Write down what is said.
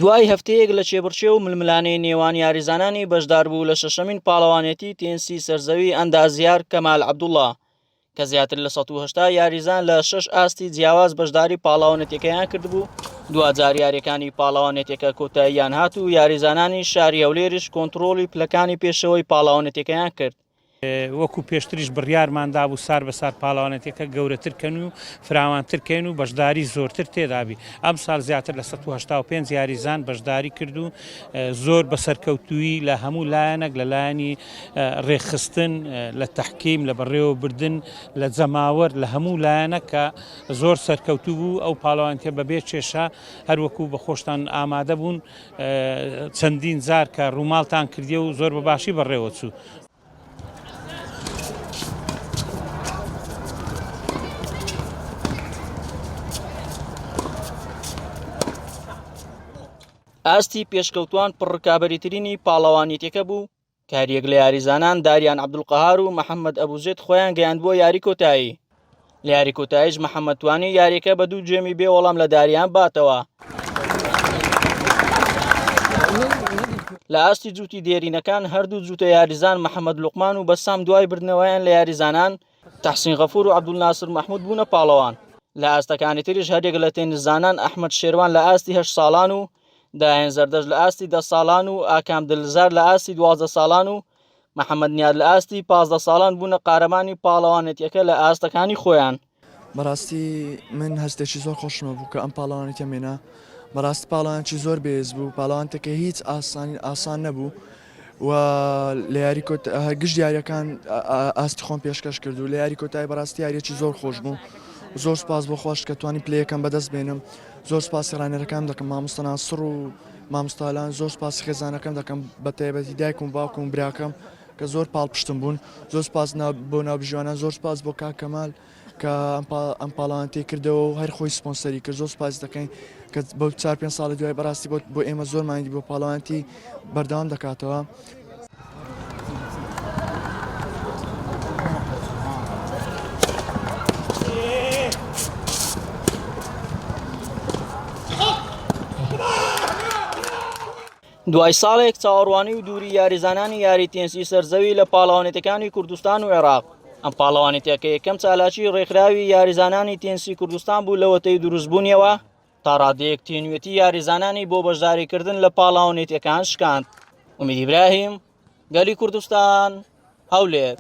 دوای هەفتەیەک لە چێبڕچێ و ململانەی نێوان یاریزانانی بەشدار بوو لە شەشەمین پاڵەوانێتی تێنسی سەرزەوی ئەندازیار کەمال عەبدوڵڵا کە زیاتر لە 180 یاریزان لە 6 ئاستی جیاواز بەشداری پاڵەوانێتەکەیان کردبوو. دوجار یاریەکانی پاڵەوانێتەکە کۆتاییان هات و یاریزانانی شاری هەولێرش کۆنتڕۆڵی پلەکانی پێشەوەی پاڵەوانێتەکەیان کرد. وەکو پێشتریش بڕیارماندا بوو سار بە سار پاڵەوانێتەکە گەورەترکەن و فراوانترکەین و بەشداری زۆرتر تێدابی. ئەم ساڵ زیاتر لە 185 یاریزان بەشداری کرد و زۆر بە سەرکەوتووی لە هەموو لایەنێک لە لایەنی ڕێخستن لە تەحکیم لە بەڕێوە بردن لە جەماوەر لە هەموو لایەنە کە زۆر سەرکەوتوو بوو. ئەو پاڵەوانێتە بەبێ کێشە هەروەکو بە خۆشتان ئامادە بوون چەندین جار کە ڕووماڵتان کردیە و زۆر بەباشی بەڕێوە چوو. ئاستی پێشکەوتوان پڕڕکابەریترینی پاڵەوانیتەکە بوو. کاریەک لە یاریزانان داریان عەبدولقەهار و محەممەد ئەبوزێت خۆیان گەیاند بۆ یاری کۆتایی. لە یاری کۆتاییش محەممەد توانی یاریەکە بە 2 جێمی بێ وەڵام لە داریان باتەوە. لە ئاستی جووتی دێرینەکان هەردوو جووتە یاریزان محەممەد لوقمان و بەسام دوای بردنەوەیان لە یاریزانان تەحسین غەفور و عەبدولناسر مەحموود بوونە پاڵەوان. لە ئاستەکانی تریش هەرێک لە تێنیسزانان ئەحمەد شێروان لە ئاستی 8 ساڵان و داهێن زەردەش لە ئاستی 10 ساڵان و ئاکام دلزار لە ئاستی 12 ساڵان و محەممەد نیاد لە ئاستی 15 ساڵان بوونە قارەمانی پاڵەوانێتیەکە لە ئاستەکانی خۆیان. بەڕاستی من هەستێکی زۆر خۆشمە بوو کە ئەم پاڵەوانێتە مێنا. بەڕاستی پاڵەوانێکی زۆر بێز بوو، پاڵەوانێتەکە هیچ ئاسان نەبوو و لە یاری گشت یاریەکان ئاستی خۆم پێشکەش کرد و لە یاری کۆتایی بەڕاستی یاریەکی زۆر خۆش بوو. زۆر سپاس بۆ خۆش کە توانی پلەیەکەم بەدەست بێنم. زۆر سپاسی ڕانەرەکەم دەکەم مامۆستا ناسر و مامۆستالان، زۆر سپاسی خێزانەکەم دەکەم بە تایبەتی دایکم و باوکم و براکەم کە زۆر پاڵپشتم بوون. زۆر سپاس بۆ ناوبژوانان، زۆر سپاس بۆ کاک کەمال کە ئەم پاڵەوانتەی کردەوە و هەر خۆی سپۆنسەری کرد. زۆر سپاس دەکەین کە بۆ 4-5 ساڵی دوای بەڕاستی بۆ ئێمە زۆر مایندی بۆ پاڵەوانتی بەردەوام دەکاتەوە. دوای ساڵێک چاوەڕوانی و دووری یاریزانانی یاری تێنسی سەرزەوی لە پاڵەوانێتەکانی کوردستان و عێراق. ئەم پاڵەوانێتەکە یەکەم چالاکی ڕێکخراوی یاریزانانی تێنسی کوردستان بوو لەوەتەی دروستبوونیەوە تا ڕادەیەک تینوێتی یاریزانانی بۆ بەشداریکردن لە پاڵەوانێتیەکان شکاند. ئومید ئیبراهیم، گەلی کوردستان، هەولێر.